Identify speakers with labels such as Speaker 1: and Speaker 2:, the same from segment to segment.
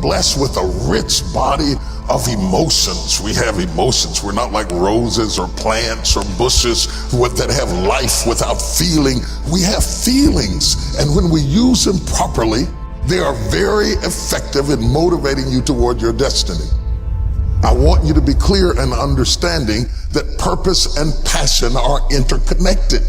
Speaker 1: blessed with a rich body of emotions. We have emotions. We're not like roses or plants or bushes that have life without feeling. We have feelings, and when we use them properly, they are very effective in motivating you toward your destiny. I want you to be clear and understanding that purpose and passion are interconnected.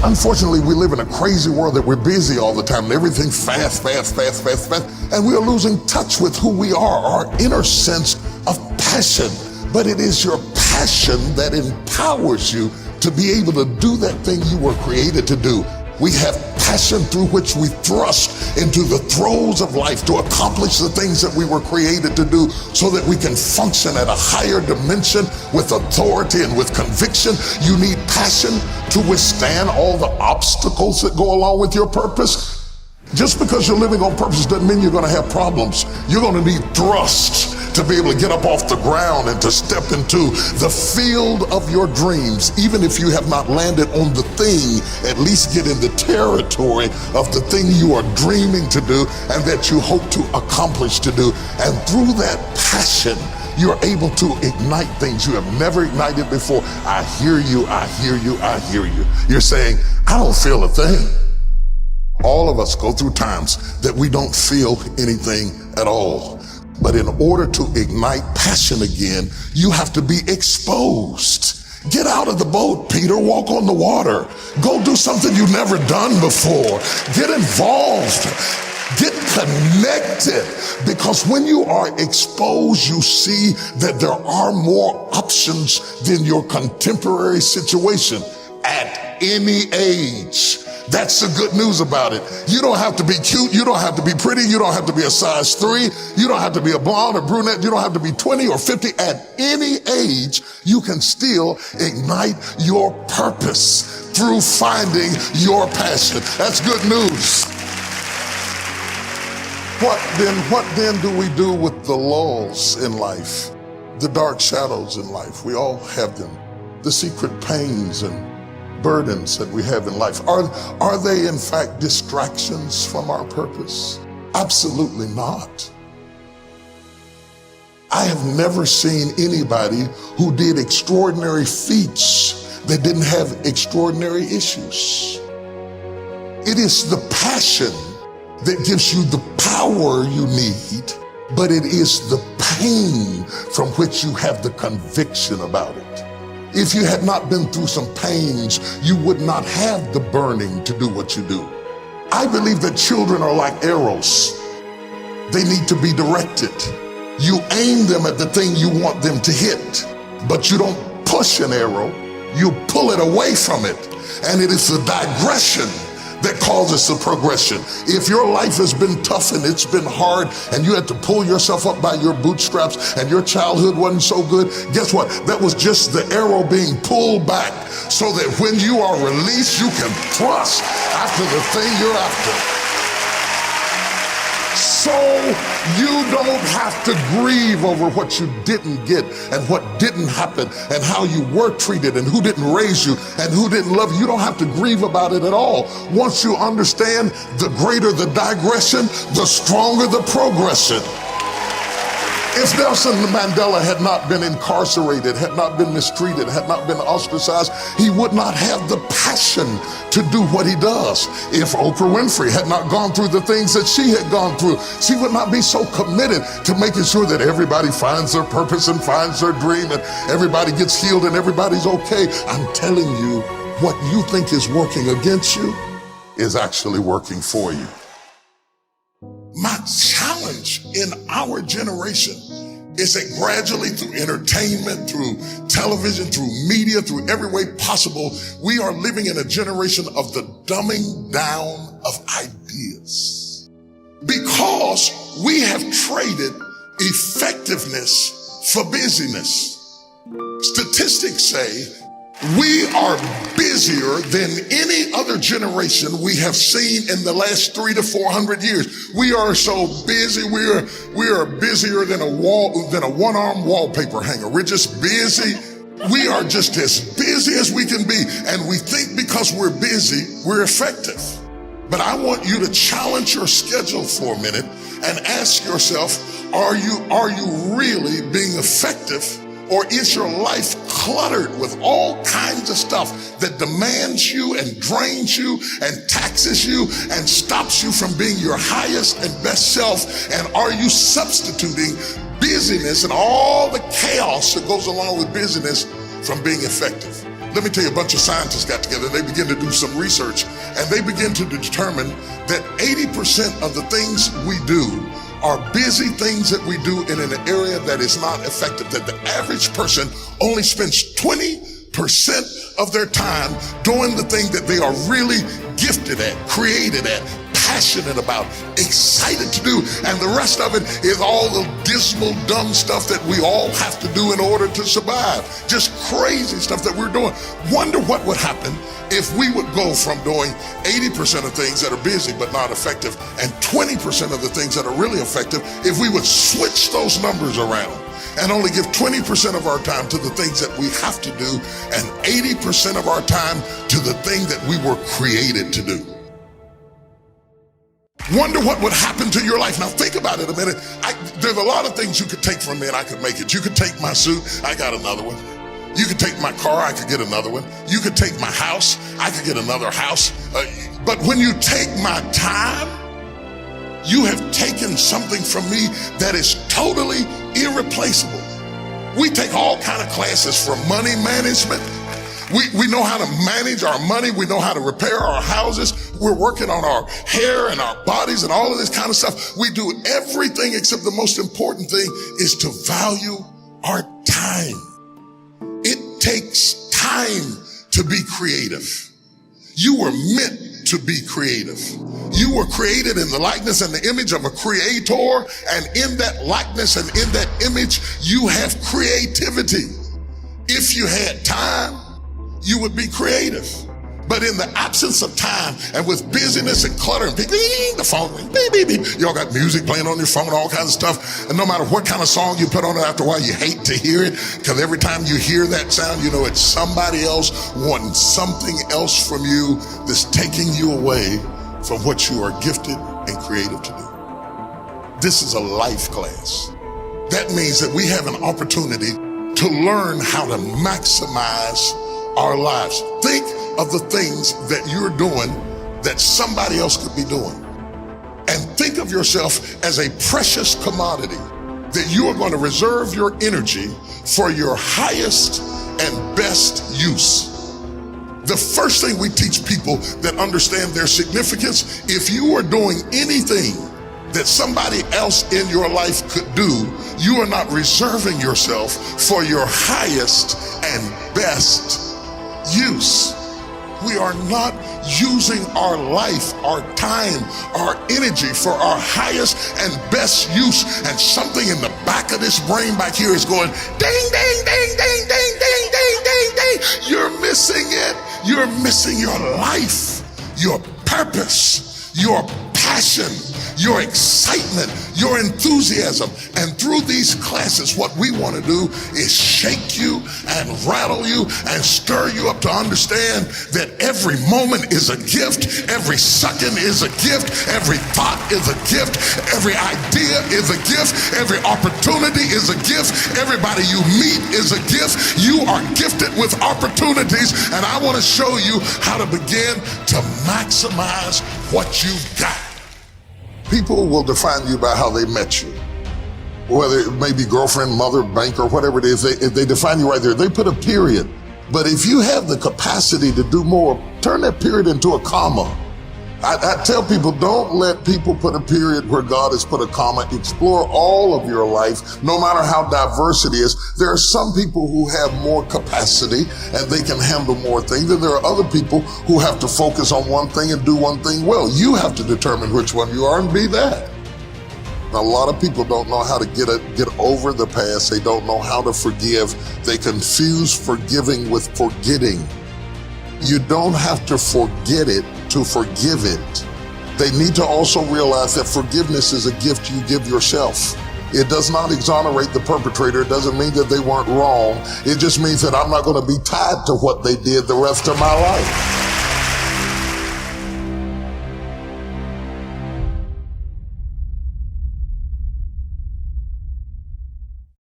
Speaker 1: Unfortunately, we live in a crazy world that we're busy all the time and everything's fast, and we are losing touch with who we are, our inner sense of passion. But it is your passion that empowers you to be able to do that thing you were created to do. We have passion through which we thrust into the throes of life to accomplish the things that we were created to do so that we can function at a higher dimension with authority and with conviction. You need passion to withstand all the obstacles that go along with your purpose. Just because you're living on purpose doesn't mean you're going to have problems. You're going to need thrust to be able to get up off the ground and to step into the field of your dreams. Even if you have not landed on the thing, at least get in the territory of the thing you are dreaming to do and that you hope to accomplish to do. And through that passion, you're able to ignite things you have never ignited before. I hear you, I hear you, I hear you. You're saying, I don't feel a thing. All of us go through times that we don't feel anything at all. But in order to ignite passion again, you have to be exposed. Get out of the boat, Peter. Walk on the water. Go do something you've never done before. Get involved. Get connected. Because when you are exposed, you see that there are more options than your contemporary situation at any age. That's the good news about it. You don't have to be cute. You don't have to be pretty. You don't have to be a size 3. You don't have to be a blonde or brunette. You don't have to be 20 or 50. At any age, you can still ignite your purpose through finding your passion. That's good news. What then do we do with the lulls in life? The dark shadows in life. We all have them. The secret pains and burdens that we have in life. Are they in fact distractions from our purpose? Absolutely not. I have never seen anybody who did extraordinary feats that didn't have extraordinary issues. It is the passion that gives you the power you need, but it is the pain from which you have the conviction about it. If you had not been through some pains, you would not have the burning to do what you do. I believe that children are like arrows. They need to be directed. You aim them at the thing you want them to hit, but you don't push an arrow, you pull it away from it. And it is the digression that causes the progression. If your life has been tough and it's been hard and you had to pull yourself up by your bootstraps and your childhood wasn't so good, guess what? That was just the arrow being pulled back so that when you are released, you can thrust after the thing you're after. So you don't have to grieve over what you didn't get and what didn't happen and how you were treated and who didn't raise you and who didn't love you. You don't have to grieve about it at all. Once you understand, the greater the digression, the stronger the progression. If Nelson Mandela had not been incarcerated, had not been mistreated, had not been ostracized, he would not have the passion to do what he does. If Oprah Winfrey had not gone through the things that she had gone through, she would not be so committed to making sure that everybody finds their purpose and finds their dream and everybody gets healed and everybody's okay. I'm telling you, what you think is working against you is actually working for you. My challenge in our generation is that gradually through entertainment, through television, through media, through every way possible, we are living in a generation of the dumbing down of ideas. Because we have traded effectiveness for busyness. Statistics say we are busier than any other generation we have seen in the last 300 to 400 years. We are so busy. We are busier than a one-arm wallpaper hanger. We're just busy. We are just as busy as we can be. And we think because we're busy, we're effective. But I want you to challenge your schedule for a minute and ask yourself, Are you really being effective? Or is your life cluttered with all kinds of stuff that demands you and drains you and taxes you and stops you from being your highest and best self? And are you substituting busyness and all the chaos that goes along with busyness from being effective? Let me tell you, a bunch of scientists got together, they began to do some research, and they begin to determine that 80% of the things we do are busy things that we do in an area that is not effective, that the average person only spends 20% of their time doing the thing that they are really gifted at, created at, passionate about, excited to do, and the rest of it is all the dismal, dumb stuff that we all have to do in order to survive. Just crazy stuff that we're doing. Wonder what would happen if we would go from doing 80% of things that are busy but not effective and 20% of the things that are really effective if we would switch those numbers around and only give 20% of our time to the things that we have to do and 80% of our time to the thing that we were created to do. Wonder what would happen to your life. Now think about it a minute. There's a lot of things you could take from me and I could make it. You could take my suit, I got another one. You could take my car, I could get another one. You could take my house, I could get another house. But when you take my time, you have taken something from me that is totally irreplaceable. We take all kind of classes for money management. We know how to manage our money. We know how to repair our houses. We're working on our hair and our bodies and all of this kind of stuff. We do everything except the most important thing is to value our time. It takes time to be creative. You were meant to be creative. You were created in the likeness and the image of a creator, and in that likeness and in that image, you have creativity. If you had time, you would be creative. But in the absence of time and with busyness and clutter and the phone ring, beep, beep, beep. You all got music playing on your phone, all kinds of stuff. And no matter what kind of song you put on it, after a while you hate to hear it, because every time you hear that sound, you know it's somebody else wanting something else from you that's taking you away from what you are gifted and creative to do. This is a life class. That means that we have an opportunity to learn how to maximize our lives. Think of the things that you're doing that somebody else could be doing. And think of yourself as a precious commodity that you are going to reserve your energy for your highest and best use. The first thing we teach people that understand their significance, if you are doing anything that somebody else in your life could do, you are not reserving yourself for your highest and best use. We are not using our life, our time, our energy for our highest and best use. And something in the back of this brain back here is going ding, ding, ding, ding, ding, ding, ding, ding, ding. You're missing it. You're missing your life, your purpose, your passion, your excitement, your enthusiasm. And through these classes, what we want to do is shake you and rattle you and stir you up to understand that every moment is a gift, every second is a gift, every thought is a gift, every idea is a gift, every opportunity is a gift, everybody you meet is a gift. You are gifted with opportunities, and I want to show you how to begin to maximize what you've got. People will define you by how they met you. Whether it may be girlfriend, mother, banker, whatever it is, if they define you right there, they put a period. But if you have the capacity to do more, turn that period into a comma. I tell people, don't let people put a period where God has put a comma. Explore all of your life, no matter how diverse it is. There are some people who have more capacity and they can handle more things, and there are other people who have to focus on one thing and do one thing well. You have to determine which one you are and be that. Now, a lot of people don't know how to get over the past. They don't know how to forgive. They confuse forgiving with forgetting. You don't have to forget it to forgive it. They need to also realize that forgiveness is a gift you give yourself. It does not exonerate the perpetrator. It doesn't mean that they weren't wrong. It just means that I'm not going to be tied to what they did the rest of my life.